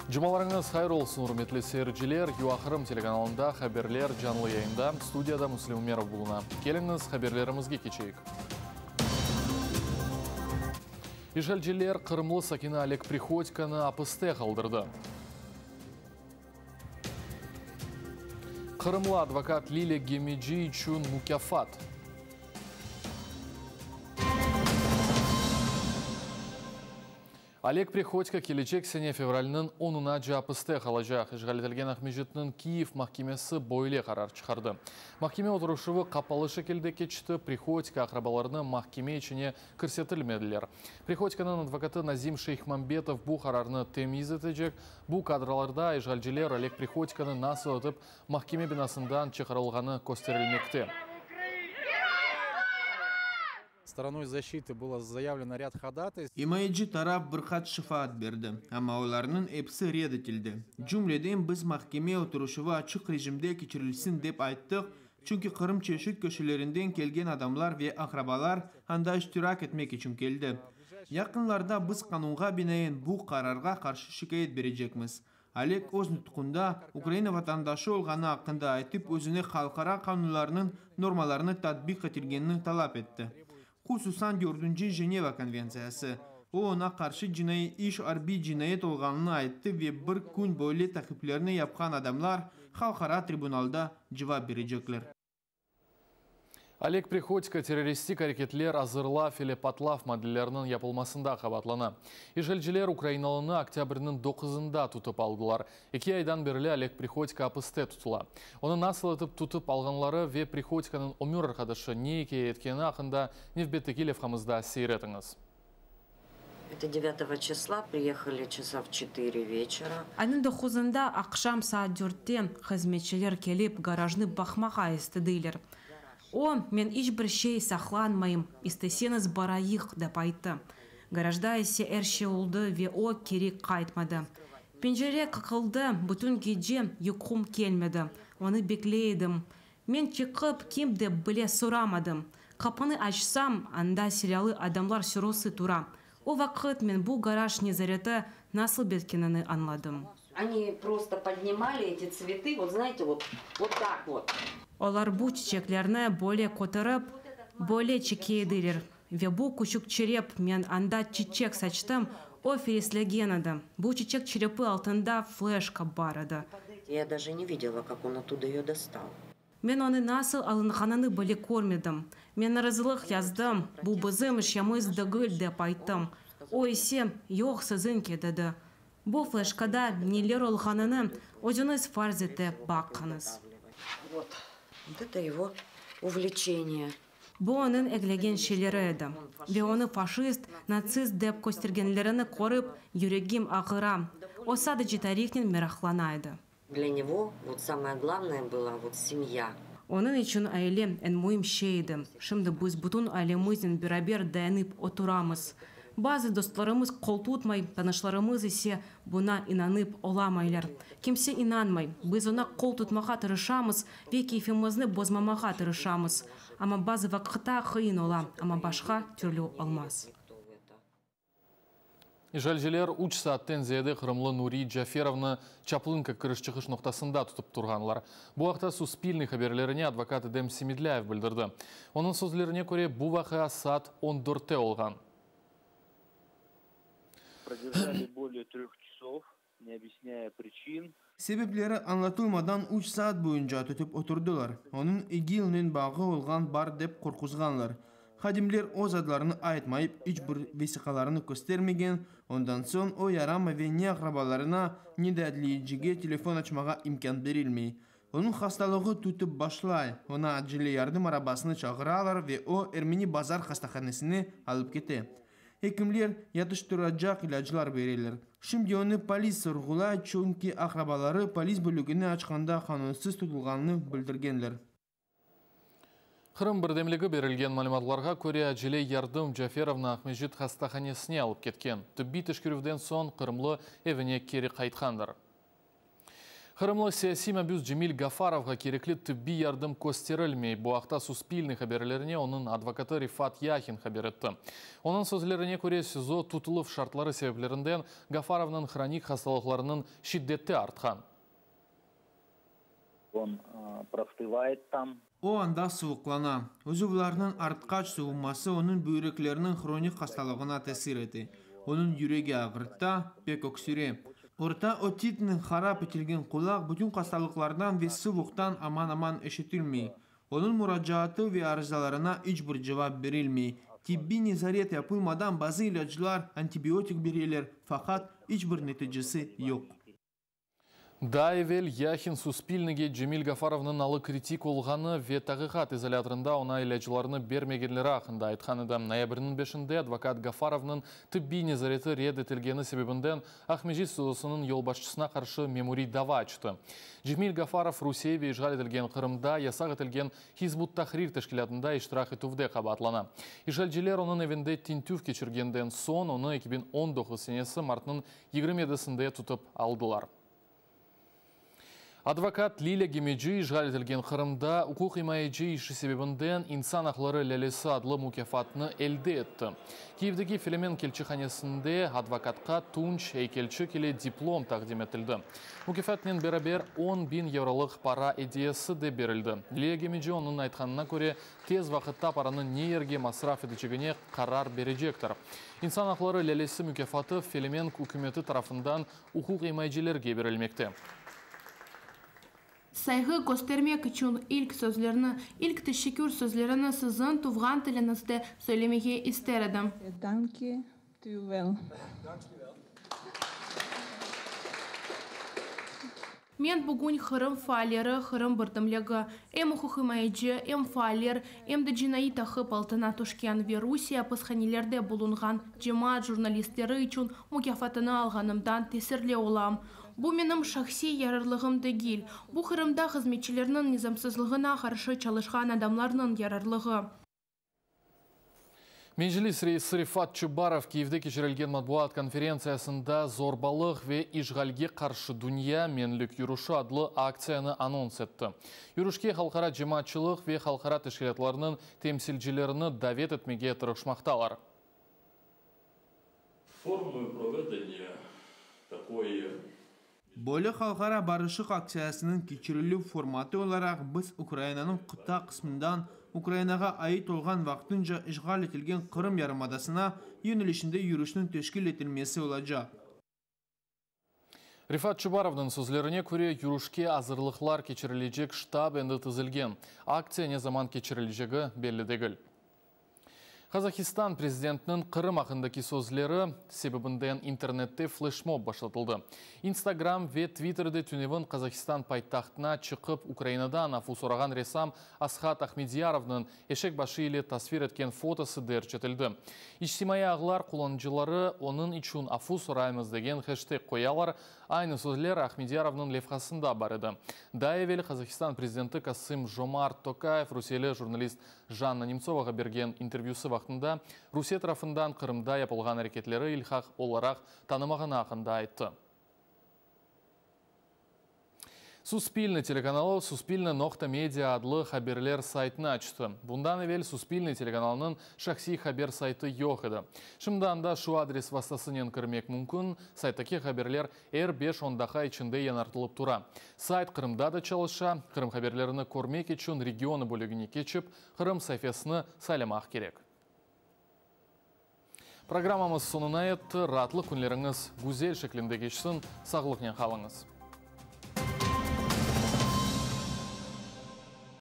Жұмаларыңыз хайыр олсын, урметлі сeyirciler. Юақырым телеканалында хаберлер жанлы яйында студияда Муслим Умеров болуна. Келіңіз хаберлерімізге кечейік. Ижалжилер Қырымлы Сакина Олег Приходьканы апысты қалдырды. Қырымлы адвокат Лилия Гемиджи үшін мукафат. Олег Приходько келечек сене февральнын 10-на жапысты қалажақ. Ижғалетілген Ахмежетнің Киев махкемесі бойле қарар шығарды. Махкеме отырушывы қапалы шекелде кечті Приходько ақрабаларыны махкеме ішіне кірсетілмеділер. Приходьконың адвокаты Назим Шейхмамбетов бұл қарарыны темиз етежек. Бұл кадрларда ижғалжилер Олег Приходьконы насыл өтіп махкеме бинасындан чықарылғаны көстерілмекте. Стороной защиты было заявлено ряд ходатайств. Имайджи тарап бірқат шифаат берді, ама оларының эпсі ред етілді. Жүмледен біз махкеме отырушыва açık режимде кечірілсін деп айттық, чүнки Қырым чешік көшелерінден келген адамлар ве ақрабалар анда іштирак етмек үшін келді. Яқынларда біз қанунға бинайын бұл қарарға қаршы шикайет бережекміз. Олег өз нұтқында Украина ватандашы олғаны ақында айтып, өзіне халқара қанунларының нормаларını татбиқ етілгенін талап етті. Hususan 4. Женева конвенциясы. O ona karşı iş arbi cinayet olganını ayıttı ve bir gün böyle takiplerini yapan adamlar halkara tribunalda cevap verecekler. Олег Приходько террористик әрекетлер азырла Филипп Атлав модельлерінің япылмасында қабатлана. Ижелжилер Украиналыны октябрінің 9-ында тұтып алдылар. 2 айдан берлі Олег Приходько апысты тұтыла. Оны насыл етіп тұтып алғанлары ве Приходьконың өмір арқадашы не еке еткені ақында Невбеттекилев қамызда сейретіңіз. Это 9 числа, приехали часа в 4 вечера. Айның 9-ында ақшам саат 4-те қызметшілер келіп гаражны бақмаға естідейлер. О, мен ешбір шей сақланмайым, істесеңіз барайық деп айтты. Гаражда есе әрше олды ве о керек қайтмады. Пенжере қықылды, бүтін кеже юқым келмеді. Оны беклейдім. Мен чықып кем деп біле сұрамадым. Қапыны ашсам, анда сериалы адамлар сүросы тура. О вақыт мен бұл гараж незареті насыл беткенini анладым. Они просто поднимали эти цветы, вот знаете, вот так вот. Олар бұл чечеклерні боле көтіріп, боле чекейділер. Ве бұл күшік череп мен анда чечек сачтым, о фелеслеген еді. Бұл чечек черепі алтында флешка бар еді. Я даже не видела, как он оттуда ее достал. Мен оны насыл алынғананы біле көрмедім. Мен наразылық яздым, бұл бізім ішеміз дұгіл деп айттым. О есе, йоқ сізін кедеді. Бұл флешкада нелер олғаныны өзіңіз фарз ете баққаныз. Вот это его увлечение. Бұл оның әглеген шелері еді. Ве оны фашист, нацист деп көстергенлеріні қорып, юрегім ағыра. Осады жетарихнен мерахланайды. Для него вот самое главное было вот семья. Onun için aile en mühim şeydi. Şimdi biz bütün ailemizin beraber dayanıp oturamız. Bazı dostlarımız kol tutmay, tanışlarımız ise buna inanıp olamaylar. Kimse inanmay. Biz ona kol tutmağa tırışamız ve keyfimizni bozmamağa tırışamız. Ama bazı vakitte kıyın ola, ama başka türlü olmaz. Ижалжилер 3 сааттен зияды Қырымлы Нури Джаферовны Чаплынка кіріш-чықыш ноқтасында тұтып тұрғанлар. Бұл вақта Суспильный хаберлеріне адвокат Эдем Семедляев білдірді. Оның сөзлеріне көре бұл вақыа саат 14-те олған. Продержали более 3 часов, не объясняя причин. Себеплері anlatılmadan 3 saat boyunca tutup oturdular. Onun 2 yılının bağı olgan bar dep korkuzganlar. Hadimler o adlarını aytmayıp hiçbir vesikalarını göstermegen, ondan son o yarama ve ne akrabalarına ne de adliyeciye telefon açmağa imkan verilmey. Onun hastalığı tutup başlay, ona acili yardım arabasını çağıralar ve o Ermeni Bazar hastahanesine alıp gitti. Hekimler yatıştıracak ilaçlar verirler. Şimdi onu polis sorgulay çünkü akrabaları polis bölüğünü açkanda kanunsuz tutulganını bildirgenler. Қырым бірдемлігі берілген малыматларға көре әжілей ярдым Джаферовна Ахмежит хастаханесіне алып кеткен. Түббі түшкірівден сон Қырымлы әвіне кері қайтқандар. Қырымлы саяси мәбюз Джемил Гафаровға кереклі түбби ярдым көстерілмей. Бұақта суспильный хаберлеріне оның адвокаты Рифат Яхин хабер етті. Оның сөзлеріне көре СИЗО тұтылып шартлары себеплерінден Гафаровның хроник хасталықларының шиддетті артқан. Он простывает там. О анда суықлана. Өзівларының артқач суғымасы оның бүйреклерінің хроник хасталығына тәсір еті. Оның юреге ағыртта, пек өксіре. Орта отитінің харап етілген құлақ бүтін хасталықлардан ве суықтан аман-аман eşitilmey. Onun müracaatı ve arızalarına hiçbir cevap verilmey. Tibbi nezaret yapılmadan bazı ilaçlar antibiyotik verirler fakat hiçbir neticesi yok. Да, евел Яхин суспильныге Джемил Гафаровның алы критик олғаны ве тағиқат изоляторында она иләжіларыны бермегенлері ақында айтқаны да. Ноябрінің 5-інде адвокат Гафаровның түбби незареті ред етілгені себебінден Ахмежит судысының елбашчысына қаршы мемори дава ачты. Джемил Гафаров Русия ве ишғал етілген Қырымда ясақ етілген Хизбут Тахрир тәшкілатында иштирах етуде қабатлана. Ишғалжелер оның евінде тинтув кечіргенден сон оны 2019 сенесі мартының 27-сінде тұтып алдылар. Адвокат Лиля Гемеджи ишғал етілген Қырымда укук имайджи іші себебінден инсан ақлары ләлесі адлы мукафатны әлде етті. Киевдегі Филимен келчіханесінде адвокатқа тунч әйкелчі келе диплом тақдим етілді. Мукафатнен берабер 10.000 евролық пара идеясы де берілді. Лиля Гемеджи оның айтқанына көре тез вақытта параны не ерге масраф етічігіне қарар бережектір. Инсан ақлары ләлесі мукафаты Филимен үкіметі тарафындан укук имайджилерге берілмекті. Сайгы göstermek için ilk sözlerini, ilk teşekkür sözlerini sizin tuğan tilinizde söylemeyi isterdim. Danke, well. Men bugün Kırım faaliyeri, Kırım birdimligi, hem hukumayıcı, hem faaliyer, hem de cinayi tahıp altına düşken ve Rusiya pıshanilerde bulungan cemaat jurnalistleri için mükafatını alganımdan tesirli olam. Bu benim şahsi yararlığım değil. Bu Kırım'da hizmetçilerinin nizamsızlığına karşı çalışan adamlarının yararlığı. Meclis reisi Rifat Чубаров Киевде кечірілген матбуат конференциясында зорбалық ве ишғалге қаршы дүния менлік юрушы адлы акцияны анонс етті. Юрушке халқара жематчылық ве халқара тәшкілатларының темсилчілеріні давет етмеге тырышмақталар. Формулы проведения такой... Böyle halkara barışık aksiyasının keçirilүү formatı olarak biz Ukrayna'nın kıta kısmından Ukrayna'ga ait olgan vaktınca işgal etilgen Kırım Yarımadası'na yönelişinde yürüyüşün teşkil edilmesi olacak. Rifat Чубаровның сөзлеріне көре юрушке азырлықлар кечірілежек штаб енді тізілген. Акция не заман кечірілежегі белі дегіл. Казахстан президентінің Қырым ақындaki сөзлері себебінден интернетте флешмоб башлатылды. Инстаграм ве Твиттерде түневін Казахстан пайтақтына чықып Украинадан афу сұраған ресам Асхат Ахмедияровның ешек башы еле тасвир еткен фотосы дәрчетілді. Иштимай ағылар қоланжылары оның үшін афу сұраймыз деген хэштег қоялар. Айны сөзлер Ахмедияровның левхасында бар еді. Даевел Казахстан президенті Касым Жомарт Токаев Руселі журналист Жанна Немцоваға берген интервьюсы вақтында Русия тарафындан Қырымда япылған әрекетлері илхақ оларақ танымаған ақында айтты. Суспильный телеканалы Суспильный Ноқта Медиа адлы хаберлер сайтын açты. Bundan evvel Суспильный телеканалының шахси хабер сайты yok еді. Шымданда шу адрес вастасынен кірмек мүмкін, сайттаки хаберлер R5 ондақа içinde yanartылып тура. Сайт Қырымда да çalışа, Қырым хаберлеріні көрмек үшін регионы бөлігіне кечіп, Қырым сайфесіні сайламақ керек. Программамыз сонына етті, ратлы күнлеріңіз гүзел шеклінде кешсін, сағылықнен қалыңыз.